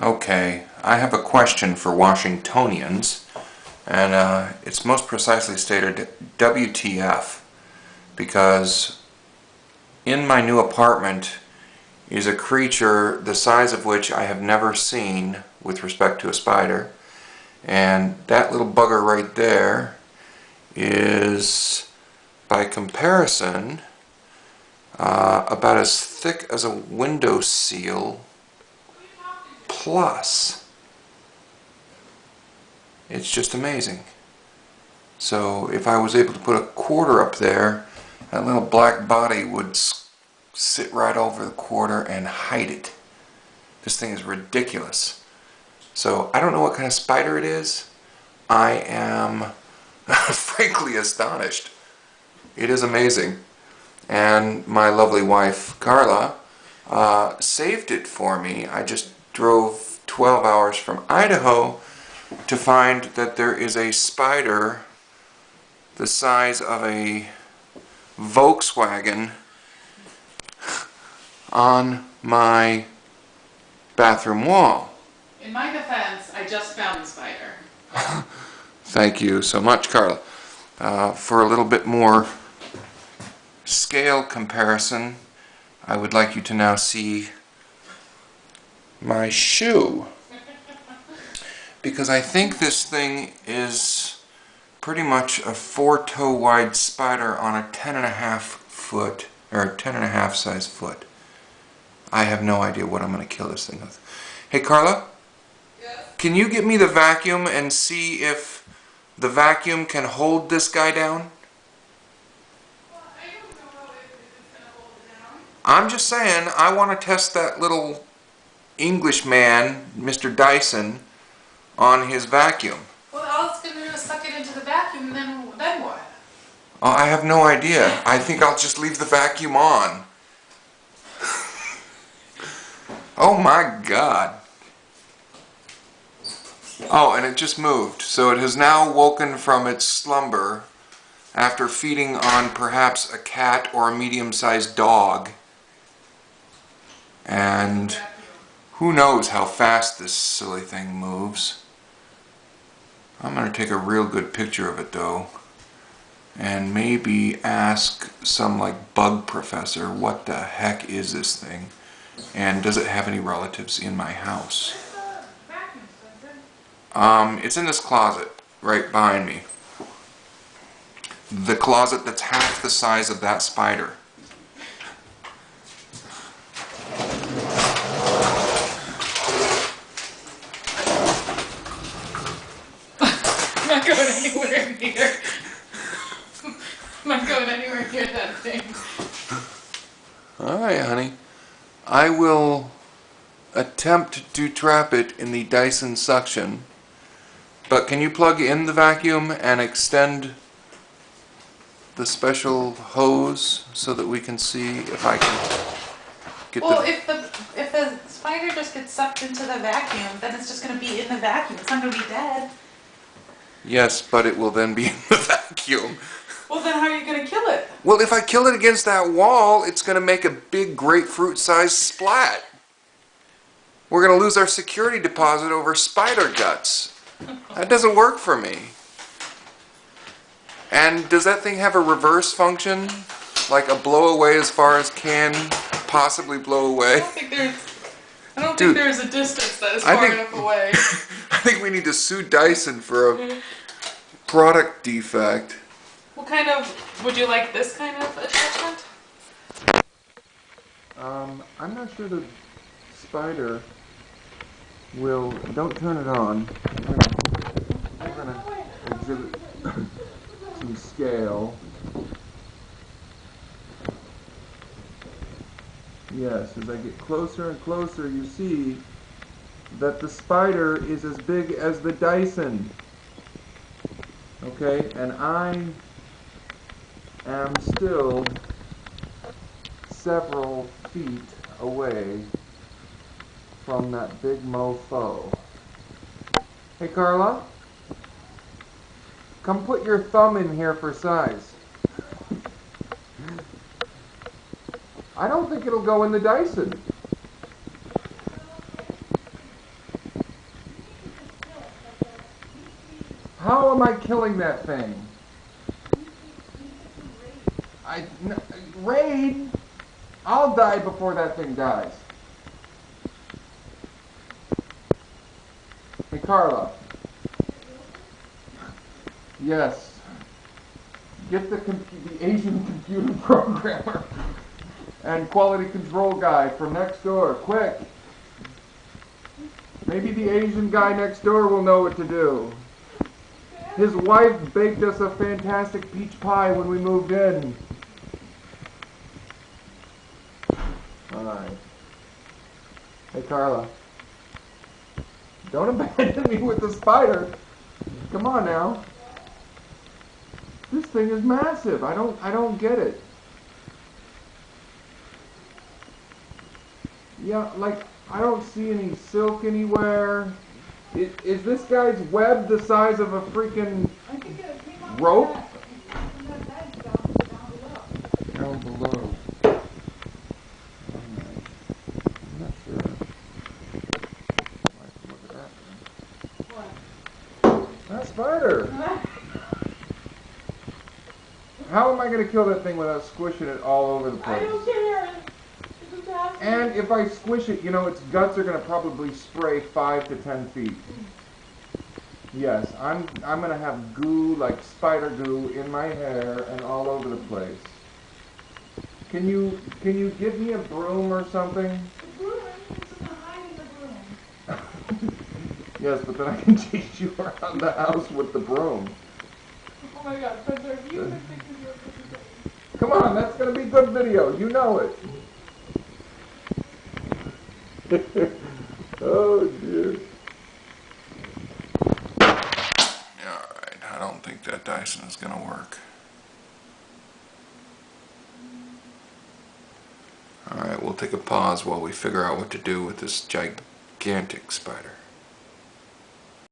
Okay, I have a question for Washingtonians, and it's most precisely stated WTF, because in my new apartment is a creature the size of which I have never seen with respect to a spider, and that little bugger right there is, by comparison, about as thick as a window seal, plus it's just amazing. So if I was able to put a quarter up there, that little black body would sit right over the quarter and hide it. This thing is ridiculous. So I don't know what kind of spider it is. I am frankly astonished. It is amazing. And my lovely wife Carla saved it for me. I just drove 12 hours from Idaho to find that there is a spider the size of a Volkswagen on my bathroom wall. In my defense, I just found the spider. Thank you so much, Carla. For a little bit more scale comparison, I would like you to now see my shoe, because I think this thing is pretty much a 4-toe wide spider on a 10.5 foot, or 10.5 size foot. I have no idea what I'm going to kill this thing with. Hey Carla? Yes? Can you get me the vacuum and see if the vacuum can hold this guy down? Well, I don't know if it's going to hold it down. I'm just saying, I want to test that little Englishman, Mr. Dyson, on his vacuum. Well, all it's going to do is suck it into the vacuum, and then what? Oh, I have no idea. I think I'll just leave the vacuum on. Oh my God. Oh, and it just moved. So it has now woken from its slumber after feeding on perhaps a cat or a medium-sized dog. And who knows how fast this silly thing moves. I'm going to take a real good picture of it though, and maybe ask some like bug professor, what the heck is this thing? And does it have any relatives in my house? It's in this closet right behind me. The closet that's half the size of that spider. I'm not going anywhere near. I'm not going anywhere near that thing. Alright, honey. I will attempt to trap it in the Dyson suction. But can you plug in the vacuum and extend the special hose so that we can see if I can get Well, the... if the spider just gets sucked into the vacuum, then it's just going to be in the vacuum. It's not going to be dead. Yes, but it will then be in the vacuum. Well, then how are you going to kill it? Well, if I kill it against that wall, it's going to make a big grapefruit-sized splat. We're going to lose our security deposit over spider guts. That doesn't work for me. And does that thing have a reverse function? Like a blow away as far as can possibly blow away? I don't think there's a distance that is far enough away. I think we need to sue Dyson for a product defect. What kind of, would you like this kind of attachment? I'm not sure the spider will, don't turn it on. We're gonna exhibit some scale. Yes, as I get closer and closer, you see that the spider is as big as the Dyson. Okay, and I am still several feet away from that big mofo. Hey Carla, come put your thumb in here for size. I don't think it'll go in the Dyson. How am I killing that thing? Raid? I'll die before that thing dies. Hey, Carla. Yes. Get the Asian computer programmer and quality control guy from next door, quick. Maybe the Asian guy next door will know what to do. His wife baked us a fantastic peach pie when we moved in. Alright. Hey, Carla. Don't abandon me with the spider. Come on now. This thing is massive. I don't get it. Yeah, like, I don't see any silk anywhere. Is this guy's web the size of a freaking rope? Down below. I'm not sure. Look at that. What? That spider. How am I going to kill that thing without squishing it all over the place? I don't care. And if I squish it, you know, its guts are going to probably spray 5 to 10 feet. Yes, I'm going to have goo, like spider goo, in my hair and all over the place. Can you give me a broom or something? The broom? It's in the hide in the broom. Yes, but then I can chase you around the house with the broom. Oh my god, Spencer, if you could think of your video. Come on, that's going to be good video. You know it. Oh, dear. Alright, I don't think that Dyson is going to work. Alright, we'll take a pause while we figure out what to do with this gigantic spider.